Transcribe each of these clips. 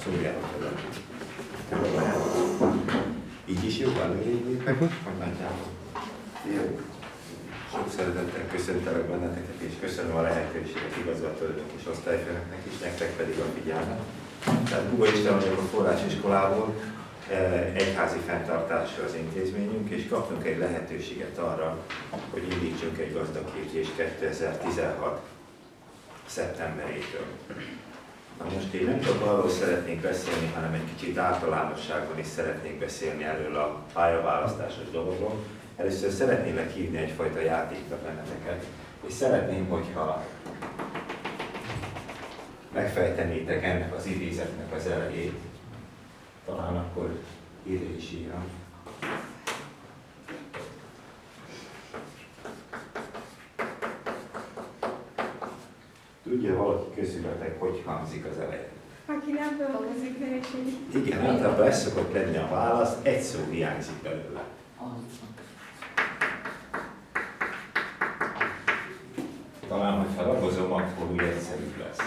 Szóljátok oda. Így is jó, van lépek, hogy nagyjából. Jó. Sok szeretettel köszöntelek benneteket, és köszönöm a lehetőséget igazgatónak és osztályfőnöknek is, nektek pedig a figyelmet. Tehát Buga István vagyok a forrásiskolából, egyházi fenntartásra az intézményünk, és kaptunk egy lehetőséget arra, hogy indítsunk egy gazdaképzést 2016. szeptemberétől. Na most én nem csak arról szeretnék beszélni, hanem egy kicsit általánosságban is szeretnék beszélni erről a pályaválasztásos dologról. Először szeretnélek hívni egyfajta játékra benneteket, és szeretném, hogyha megfejtenétek ennek az idézetnek az elejét. Talán akkor ide is írom. Tudja valaki közületek, hogy hangzik az eleje? Aki nem dolgozik, ne is. Igen, általában ez szokott lenni a válasz, egy szó hiányzik belőle. Talán, hogyha ragozom, akkor úgy egyszerűbb lesz.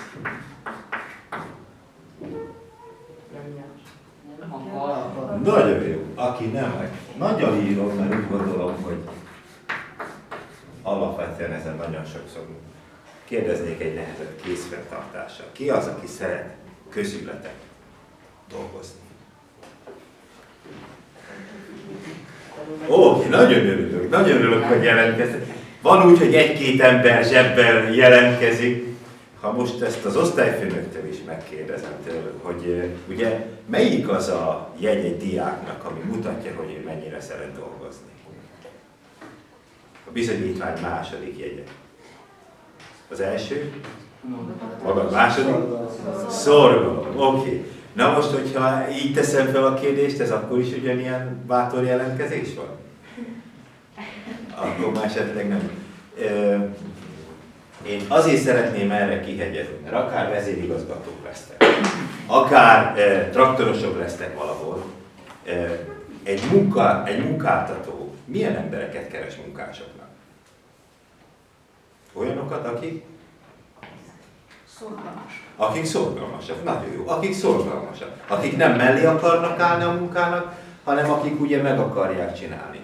Nagyon jó. Aki nem, nagyon írom, mert úgy gondolom, hogy alapvetően ezen nagyon sokszor kérdeznék egy nehezebb készfenntartással. Ki az, aki szeret közületek dolgozni? Ó, nagyon örülök, hogy jelentkeztek. Van úgy, hogy egy-két ember zsebbel jelentkezik. Ha most ezt az osztályfőnöktől is megkérdezem tőle, hogy ugye melyik az a jegy egy diáknak, ami mutatja, hogy ő mennyire szeret dolgozni? A bizonyítvány második jegye. Az első? Maga a második? Szorgalom. Oké. Na most, hogyha így teszem fel a kérdést, ez akkor is ugyanilyen bátor jelentkezés van? Akkor már esetleg nem. Én azért szeretném erre kihegyezni, mert akár vezérigazgatók lesztek, akár traktorosok lesztek valahol, egy munkáltató milyen embereket keres munkásoknak? Olyanokat, akik? Szorgalmas. Akik szorgalmasak. Nagyon jó. Akik szorgalmasak. Akik nem mellé akarnak állni a munkának, hanem akik ugye meg akarják csinálni.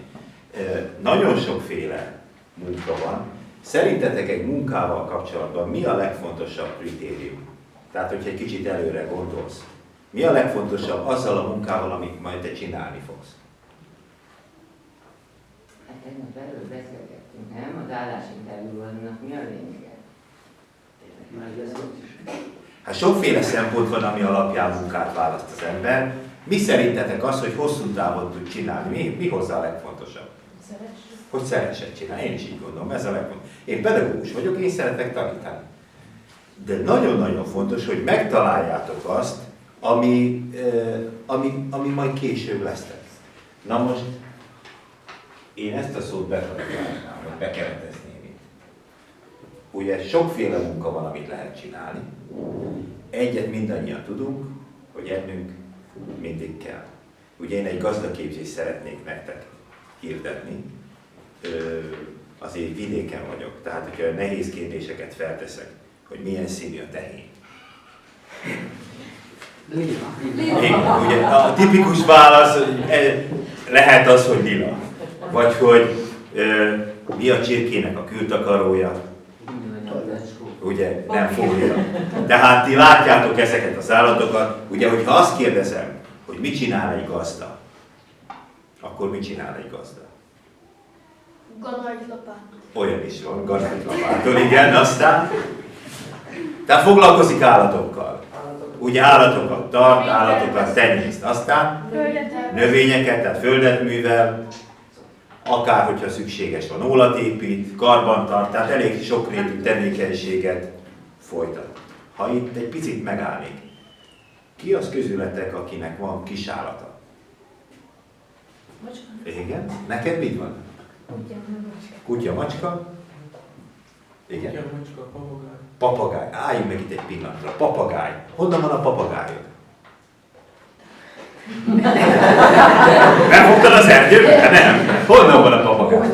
Nagyon sokféle munka van. Szerintetek egy munkával kapcsolatban mi a legfontosabb kritérium? Tehát, hogyha egy kicsit előre gondolsz. Mi a legfontosabb azzal a munkával, amit majd te csinálni fogsz? Hát tegnap erről beszélgettünk, nem? Az állásinterjúnak mi a lényege? Hát sokféle szempont van, ami alapján munkát választ az ember. Mi szerintetek az, hogy hosszú távon tud csinálni? Mi hozzá a legfontosabb? Hogy szeressen csinálni. Én is így gondolom, ez a legfontosabb. Én pedagógus vagyok, én szeretek tanítani. De nagyon-nagyon fontos, hogy megtaláljátok azt, ami majd később lesztek. Na most, én ezt a szót betartásnám, vagy bekeretezném itt. Ugye sokféle munka van, amit lehet csinálni. Egyet mindannyian tudunk, hogy ennünk mindig kell. Ugye én egy gazdaképzést szeretnék nektek hirdetni. Azért vidéken vagyok, tehát hogyha nehéz kérdéseket felteszek, hogy milyen színű a tehén. Lila. Ugye a tipikus válasz lehet az, hogy lila. Vagy hogy mi a csirkének a kültakarója. Ugye nem fólia. Tehát ti látjátok ezeket az állatokat. Ugye, hogyha azt kérdezem, hogy mit csinál egy gazda, akkor mit csinál egy gazda? Ganajtlapát. Olyan is van, ganajtlapától, igen, aztán. Tehát foglalkozik állatokkal. Ugye állatokat tart, állatokat tenyészt. Aztán növényeket, tehát földet művel, akár hogyha szükséges van, ólat épít, karbantart, tehát elég sokrétű tevékenységet folytat. Ha itt egy picit megállnék, ki az közületek, akinek van kisállata? Macska. Igen? Neked mit van? Kutya, macska? Igen? Kutya, macska, papagáj. Papagáj. Álljunk meg itt egy pillanatra. Papagáj. Honnan van a papagájod? Megfogtad az erdőben? Nem. Honnan van a papagáj?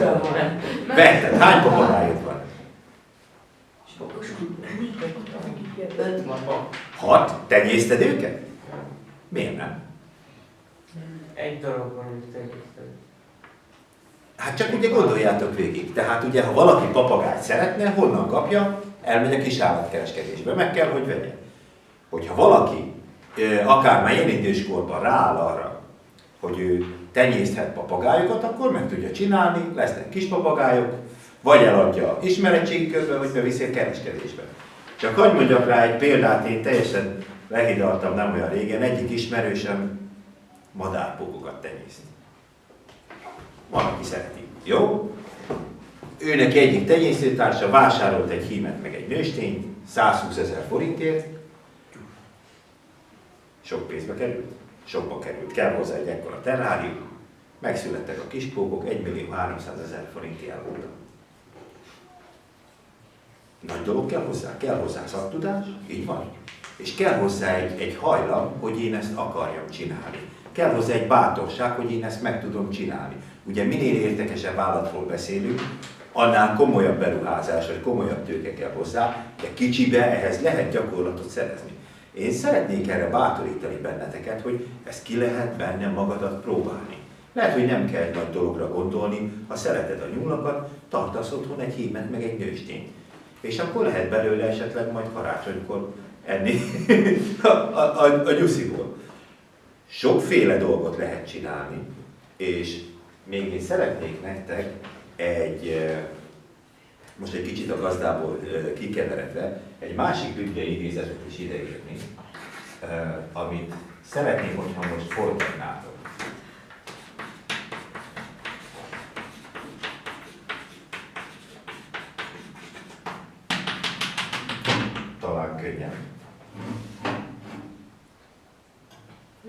Vetted. Hány papagájod van? Öt van. 6. Tenyészted őket? Miért nem? Egy dolog van, amit egészen. Hát csak ugye gondoljátok végig. Tehát ugye, ha valaki papagájt szeretne, honnan kapja? Elmegy a kis állatkereskedésbe. Meg kell, hogy vegye. Hogyha valaki akár már ilyen időskorban rááll arra, hogy ő tenyészthet papagájokat, akkor meg tudja csinálni, lesznek kis papagájok, vagy eladja ismeretségi körben, vagy beviszi a kereskedésbe. Csak hadd mondjak rá egy példát, én teljesen lehidaltam nem olyan régen, egyik ismerősöm madárpókokat tenyészt. Van, aki szereti. Jó? Őnek egyik tenyésztőtársa vásárolt egy hímet meg egy nőstényt 120 000 forintért. Sok pénzbe került? Sokba került. Kell hozzá egy ekkora terrárium. Megszülettek a kispókok, 1 300 000 forint elvonta. Nagy dolog kell hozzá szaktudás, így van. És kell hozzá egy hajlam, hogy én ezt akarjam csinálni. Kell hozzá egy bátorság, hogy én ezt meg tudom csinálni. Ugye minél értekesebb állatról beszélünk, annál komolyabb beruházás, vagy komolyabb tőke kell hozzá, de kicsibe ehhez lehet gyakorlatot szerezni. Én szeretnék erre bátorítani benneteket, hogy ezt ki lehet benne magadat próbálni. Lehet, hogy nem kell egy nagy dologra gondolni, ha szereted a nyúlakat, tartasz otthon egy hímet meg egy nőstényt. És akkor lehet belőle esetleg majd karácsonykor enni a nyusziból. Sokféle dolgot lehet csinálni, és még én szeretnék nektek most egy kicsit a gazdából kikeveredve, egy másik bibliai idézetet is ideírni, amit szeretném, hogyha most folytatnátok. Talán könnyen.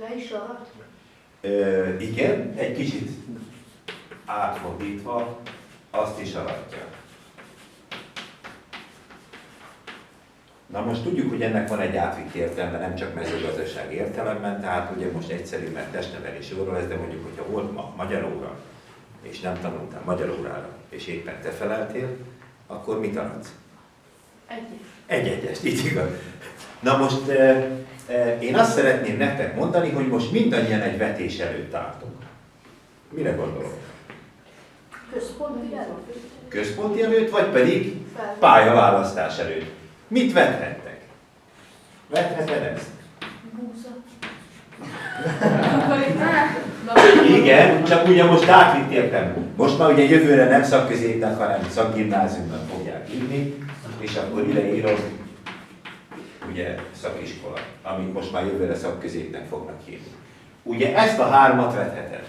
Le is alatt? Igen, egy kicsit átfordítva azt is aratja. Na most tudjuk, hogy ennek van egy átvitt értelme, nem csak mezőgazdasági értelemben, tehát ugye most egyszerű, mert testnevelési óra lesz, de mondjuk, hogyha volt ma magyar óra, és nem tanultál magyar órára, és éppen te feleltél, akkor mit aratsz? Egy-egyest, így igaz. Na most én azt szeretném nektek mondani, hogy most mindannyian egy vetés előtt álltunk. Mire gondolok? Központi előtt. Központi előtt, vagy pedig pályaválasztás előtt. Mit vethettek? Vetheted ezt? Búza. Igen, csak ugye most átvitt értem. Most már ugye jövőre nem szakközépnek, hanem szakgimnáziumban fogják írni, és akkor ide írom, ugye szakiskola, amit most már jövőre szakközépnek fognak írni. Ugye ezt a hármat vetheted.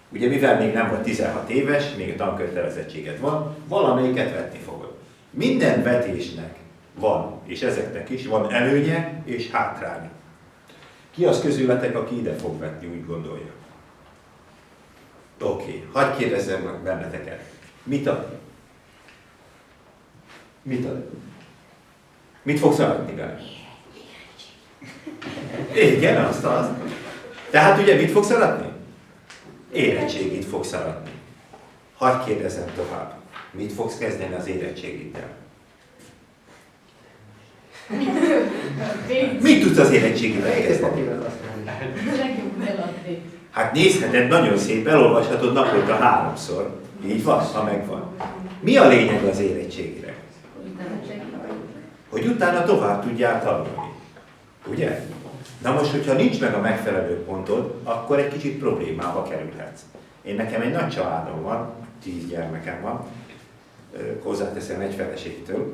Ugye mivel még nem vagy 16 éves, még a tankötelezettséged van, valamelyiket vetni fogod. Minden vetésnek van, és ezeknek is van előnye és hátránya. Ki az közületek, aki ide fog vetni, úgy gondolja? Oké, hadd kérdezzem meg benneteket. Mit ad? Mit ad? Mit fogsz aratni benne? Igen, azt. Tehát ugye mit fogsz aratni? Érettségit fogsz aratni. Hadd kérdezzem tovább. Mit fogsz kezdeni az érettségiddel? Mit tudsz az érettségivel kezdeni? Hát nézheted, nagyon szép, elolvashatod naponta 3-szor. Így van, ha megvan. Mi a lényeg az érettségire? Hogy utána tovább tudjál tanulni. Ugye? Na most, hogyha nincs meg a megfelelő pontod, akkor egy kicsit problémába kerülhetsz. Nekem egy nagy családom van, 10 gyermekem van, hozzáteszem egy feleségtől.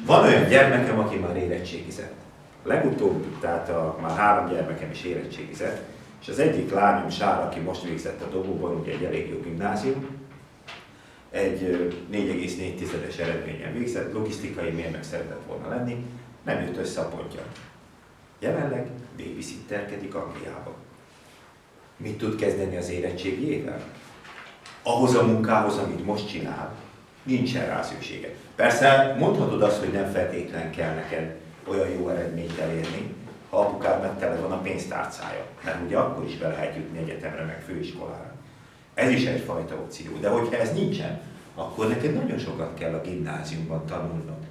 Van olyan gyermekem, aki már érettségizett. Legutóbb, tehát már 3 gyermekem is érettségizett, és az egyik lányom, Sára, aki most végzett a dobóban, ugye egy elég jó gimnázium, egy 4,4-es eredményen végzett, logisztikai mérnök szeretett volna lenni, nem jött össze a pontja. Jelenleg babysitterkedik Angliában. Mit tud kezdeni az érettségével? Ahhoz a munkához, amit most csinál, nincsen rá szüksége. Persze mondhatod azt, hogy nem feltétlenül kell neked olyan jó eredményt elérni, ha apukádnak tele van a pénztárcája. Mert ugye akkor is be lehet jutni egyetemre, meg főiskolára. Ez is egyfajta opció. De hogyha ez nincsen, akkor neked nagyon sokat kell a gimnáziumban tanulnod.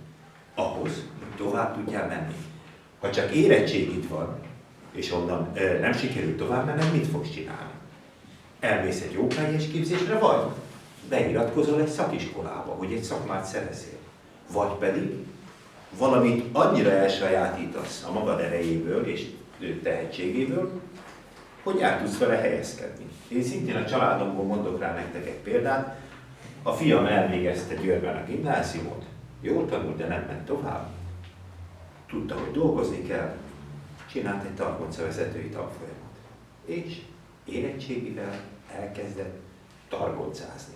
Ahhoz, hogy tovább tudjál menni. Ha csak érettségid van, és onnan nem sikerült tovább mennem, mit fogsz csinálni? Elmész egy óperjes képzésre, vagy beiratkozol egy szakiskolába, hogy egy szakmát szerezzél. Vagy pedig valamit annyira elsajátítasz a magad erejéből és tehetségéből, hogy el tudsz vele helyezkedni. Én szintén a családomból mondok rá nektek egy példát. A fiam elvégezte Győrben a gimnáziumot, jól tanult, de nem ment tovább. Tudta, hogy dolgozni kell, csinált egy targonca vezetői tanfolyamot. És érettségivel elkezdett targoncázni.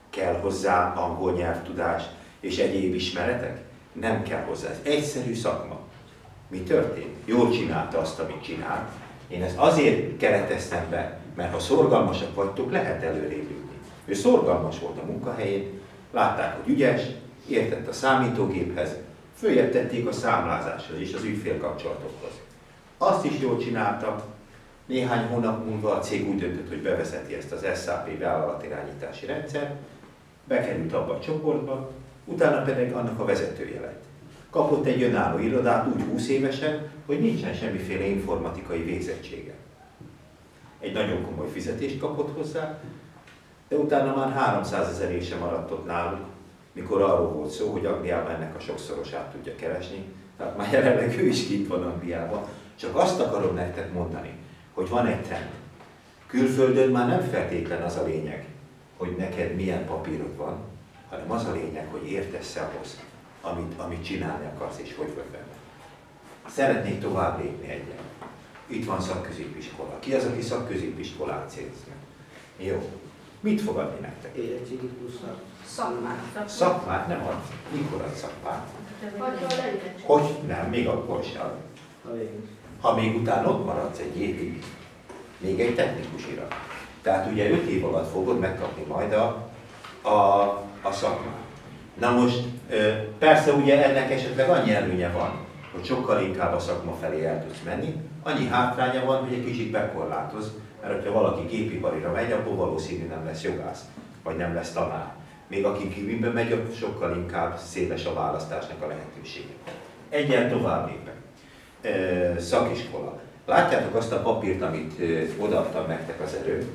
Kell hozzá angol nyelvtudás és egyéb ismeretek? Nem kell hozzá. Ez egyszerű szakma. Mi történt? Jól csinálta azt, amit csinált. Én ezt azért kereteztem be, mert ha szorgalmasak vagytok, lehet előrébb jutni. Ő szorgalmas volt a munkahelyén, látták, hogy ügyes, értett a számítógéphez, följebb tették a számlázáshoz és az ügyfélkapcsolatokhoz. Azt is jól csinálta, néhány hónap múlva a cég úgy döntött, hogy bevezeti ezt az SAP vállalatirányítási rendszert, bekerült abba a csoportba, utána pedig annak a vezetője lett. Kapott egy önálló irodát úgy 20 évesen, hogy nincsen semmiféle informatikai végzettsége. Egy nagyon komoly fizetést kapott hozzá, de utána már 300 000 sem maradt ott náluk, mikor arról volt szó, hogy Angliában ennek a sokszorosát tudja keresni. Tehát már jelenleg ő is kint van Angliában. Csak azt akarom nektek mondani, hogy van egy trend. Külföldön már nem feltétlen az a lényeg, hogy neked milyen papírod van, hanem az a lényeg, hogy értesz ahhoz, amit csinálni akarsz és hogy vagy benne. Szeretnék tovább lépni egyen. Itt van szakközépiskola. Ki az, aki szakközépiskolát célz meg? Jó. Mit fog adni nektek? Érettségi plusznak. Szakmát. Szakmát nem ad. Mikor ad szakmát? Hogy Hogy nem, még akkor sem. A végén. Ha még utána ott maradsz egy évig, még egy technikusira. Tehát ugye 5 év alatt fogod megkapni majd a szakmát. Na most persze ugye ennek esetleg annyi előnye van, hogy sokkal inkább a szakma felé el tudsz menni, annyi hátránya van, hogy egy kicsit bekorlátoz, mert ha valaki gépiparira megy, akkor valószínű nem lesz jogász, vagy nem lesz tanár. Még aki kívülbe megy, sokkal inkább széles a választásnak a lehetősége. Egyen tovább lépek. Szakiskola. Látjátok azt a papírt, amit odaadtam nektek az előbb?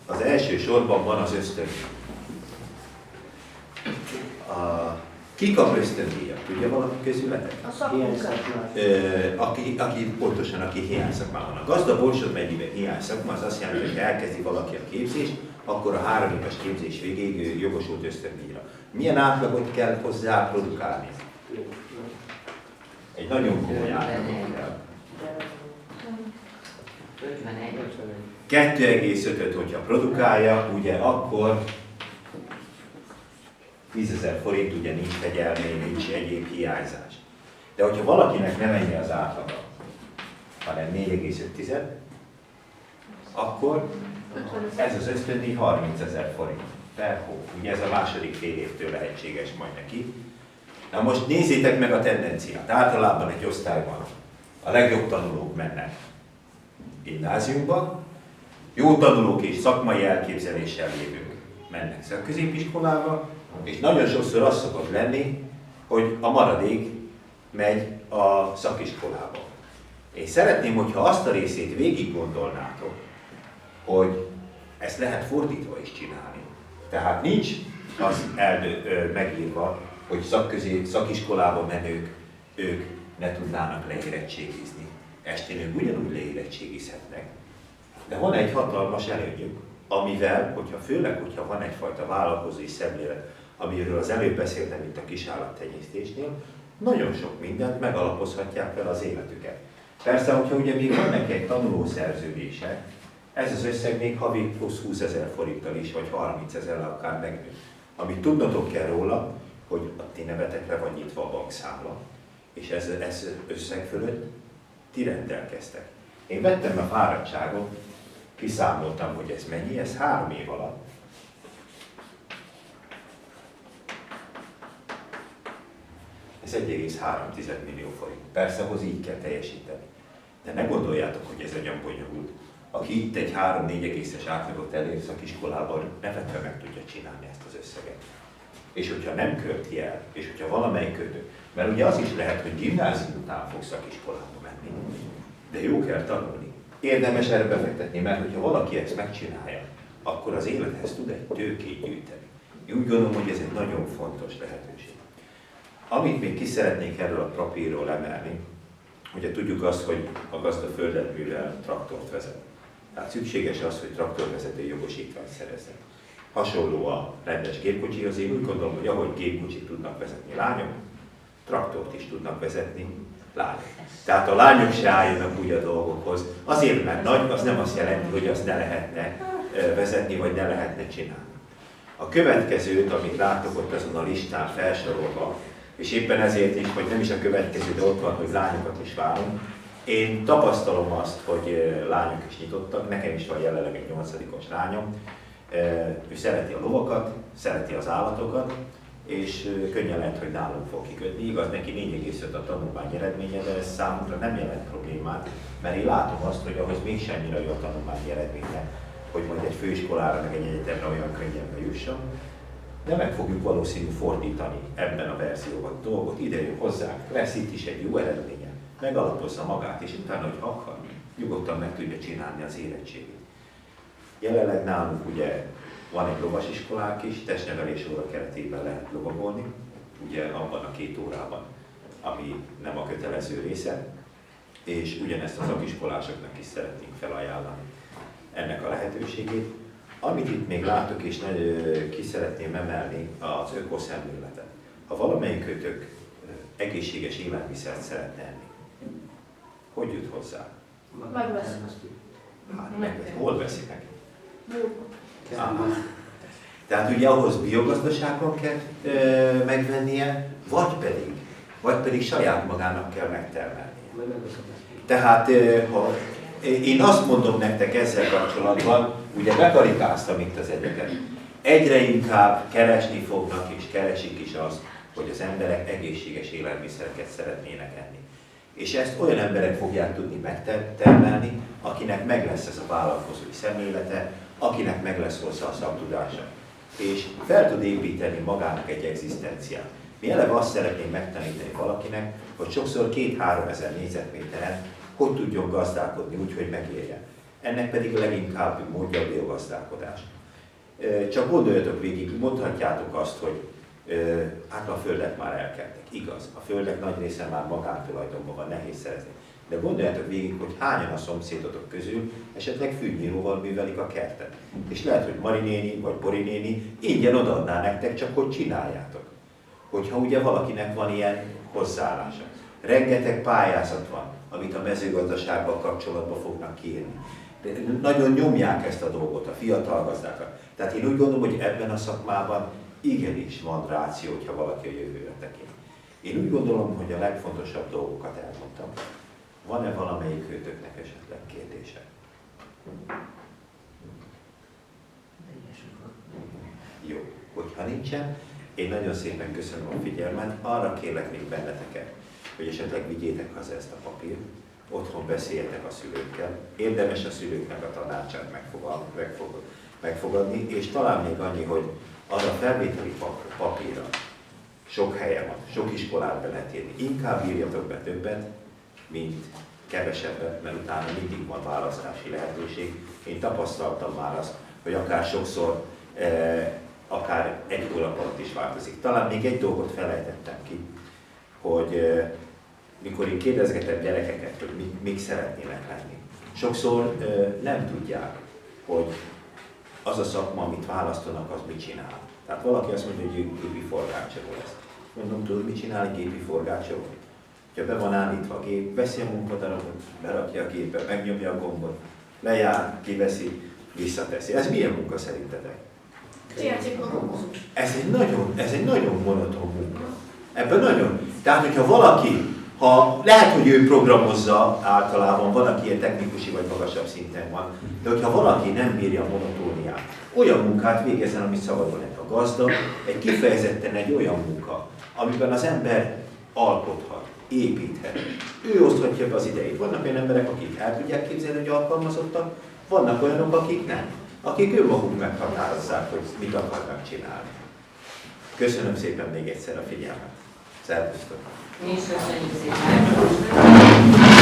Az első sorban van az ösztön. Ki kap ösztöndíjat? Tudja valaki közületek? A szakmunkás. Aki hiányszakmában van. A Gazda Borsod megyében hiányszakma, az azt jelenti, hogy elkezdi valaki a képzést, akkor a 3 éves képzés végéig jogosult ösztöndíjra. Milyen átlagot kell hozzá produkálni? Egy nagyon komoly átlagot kell. 2,5-öt, hogyha produkálja, ugye akkor 10 000 forint, ugye nincs fegyelmény, nincs egyéb hiányzás. De hogyha valakinek nem ennyi az átlaga, hanem 4,5, akkor ez az ösztöndíj 30 000 forint per hó. Ugye ez a második fél évtől lehetséges majd neki. Na most nézzétek meg a tendenciát. Általában egy osztályban a legjobb tanulók mennek gimnáziumba, jó tanulók és szakmai elképzeléssel lévők mennek szakközépiskolába, és nagyon sokszor az szokott lenni, hogy a maradék megy a szakiskolába. És szeretném, hogyha azt a részét végig gondolnátok, hogy ezt lehet fordítva is csinálni. Tehát nincs az megírva, hogy szakiskolába menők, ők ne tudnának leérettségizni. Estén ők ugyanúgy leérettségizhetnek. De van egy hatalmas előnyük, amivel, főleg, hogyha van egyfajta vállalkozói szemlélet, amiről az előbb beszéltem, mint a kisállattenyésztésnél, nagyon sok mindent megalapozhatják fel az életüket. Persze, hogyha ugye még van neki egy tanulószerződése, ez az összeg még havi plusz 20 000 forinttal is, vagy 30 000 akár megnő. Amit tudnotok kell róla, hogy a ti nevetekre van nyitva a bankszámla, és ez összeg fölött ti rendelkeztek. Én vettem a fáradtságot, kiszámoltam, hogy ez mennyi, ez 3 év alatt. Ez 1,3 millió forint. Persze, ahhoz így kell teljesíteni. De ne gondoljátok, hogy ez olyan bonyolult. Aki itt egy 3-4 egészes átlagot elér szakiskolában, nevetve meg tudja csinálni ezt az összeget. És hogyha nem költi el, és hogyha valamelyik kötő, mert ugye az is lehet, hogy gimnázium után fog szakiskolába menni, De jó kell tanulni. Érdemes erre befektetni, mert hogyha valaki ezt megcsinálja, akkor az élethez tud egy tőkét gyűjteni. Én úgy gondolom, hogy ez egy nagyon fontos lehetőség. Amit még ki szeretnék erről a papírról emelni, ugye tudjuk azt, hogy a gazda földet művel, traktort vezet. Tehát szükséges az, hogy traktorvezetői jogosítványt szerezzen. Hasonló a rendes gépkocsihoz, én úgy gondolom, hogy ahogy gépkocsit tudnak vezetni lányok, traktort is tudnak vezetni lányok. Tehát a lányok se álljanak úgy a dolgokhoz. Azért, mert nagy, az nem azt jelenti, hogy azt ne lehetne vezetni, vagy ne lehetne csinálni. A következőt, amit látok ott azon a listán felsorolva, és éppen ezért is, hogy nem is a következő, de ott van, hogy lányokat is várunk. Én tapasztalom azt, hogy lányok is nyitottak, nekem is van jelenleg egy 8-os lányom. Ő szereti a lovakat, szereti az állatokat, és könnyen lehet, hogy nálunk fog kikötni. Igaz, neki 4,5 a tanulmány eredménye, de ez számunkra nem jelent problémát, mert én látom azt, hogy ahhoz még annyira jó a tanulmányi eredménye, hogy majd egy főiskolára, meg egy egyetemre olyan könnyen bejusson. De meg fogjuk valószínű fordítani ebben a verzióban a dolgot, ide jön hozzánk, lesz itt is egy jó eredménye, megalapozza magát, és utána, hogy akar, nyugodtan meg tudja csinálni az érettségét. Jelenleg nálunk ugye van egy lovasiskolánk is, testnevelés óra keretében lehet lovagolni, ugye abban a 2 órában, ami nem a kötelező része, és ugyanezt az szakiskolásoknak is szeretnénk felajánlani ennek a lehetőségét. Amit itt még látok, és ki szeretném emelni, az ökoszemléletet. Ha valamelyikőtök egészséges élelmiszert szeretne enni, hogy jut hozzá? Megveszünk. Hát, hol veszi meg? Tehát ugye ahhoz biogazdaságban kell megvennie, vagy pedig saját magának kell megtermelnie. Tehát ha én azt mondom nektek ezzel kapcsolatban, ugye bekarikáztam itt az egyetet, egyre inkább keresni fognak és keresik is azt, hogy az emberek egészséges élelmiszereket szeretnének enni. És ezt olyan emberek fogják tudni megtermelni, akinek meg lesz ez a vállalkozói szemlélete, akinek meg lesz hozzá a szaktudása, és fel tud építeni magának egy egzisztenciát. Mi eleve azt szeretnénk megtanítani valakinek, hogy sokszor 2-3 ezer négyzetméteren hogy tudjon gazdálkodni úgy, hogy megérjen. Ennek pedig leginkább módja a biogazdálkodás. Csak gondoljatok végig, mondhatjátok azt, hogy hát a földek már elkeltek. Igaz, a földek nagy része már magántulajdonban van, nehéz szerezni. De gondoljátok végig, hogy hányan a szomszédotok közül esetleg fűnyíróval művelik a kertet. És lehet, hogy Mari néni vagy Bori néni ingyen odaadná nektek, csak hogy csináljátok. Hogyha ugye valakinek van ilyen hozzáállása. Rengeteg pályázat van, amit a mezőgazdasággal kapcsolatban fognak kiírni. De nagyon nyomják ezt a dolgot a fiatal gazdákat. Tehát én úgy gondolom, hogy ebben a szakmában igenis van ráció, hogyha valaki a jövőre tekint. Én úgy gondolom, hogy a legfontosabb dolgokat elmondtam. Van-e valamelyik őtöknek esetleg kérdése? Jó, hogyha nincsen, én nagyon szépen köszönöm a figyelmet. Arra kérlek még benneteket, hogy esetleg vigyétek haza ezt a papírt, otthon beszéljetek a szülőkkel. Érdemes a szülőknek a tanácsát megfogadni, és talán még annyi, hogy arra felvételi papírra sok helyen van, sok iskolát be lehet írni. Inkább írjatok be többet, mint kevesebbet, mert utána mindig van választási lehetőség. Én tapasztaltam már azt, hogy akár sokszor, akár egy hónap alatt is változik. Talán még egy dolgot felejtettem ki, hogy mikor én kérdezgetem gyerekeket, hogy mik szeretnének lenni. Sokszor nem tudják, hogy az a szakma, amit választanak, az mit csinál. Tehát valaki azt mondja, hogy gépi forgácsoló lesz. Mondom, tudod, mit csinál egy gépi forgácsoló? Ha be van állítva a gép, veszi a munkadarabot, berakja a gépbe, megnyomja a gombot, lejár, kiveszi, visszateszi. Ez milyen munka szerintetek? Ez egy nagyon monoton munka. Ebben nagyon. Tehát, hogyha valaki, lehet, hogy ő programozza általában, van, aki ilyen technikusi vagy magasabb szinten van, de hogyha valaki nem bírja a monotóniát, olyan munkát végezzen, amit szabadon lehet. A gazda egy kifejezetten egy olyan munka, amiben az ember alkothat, építhet. Ő oszthatja be az idejét. Vannak olyan emberek, akik el tudják képzelni, hogy alkalmazottak, vannak olyanok, akik nem. Akik önmaguk meghatározzák, hogy mit akarnak csinálni. Köszönöm szépen még egyszer a figyelmet. Szervusztok! Mi is köszönjük szépen!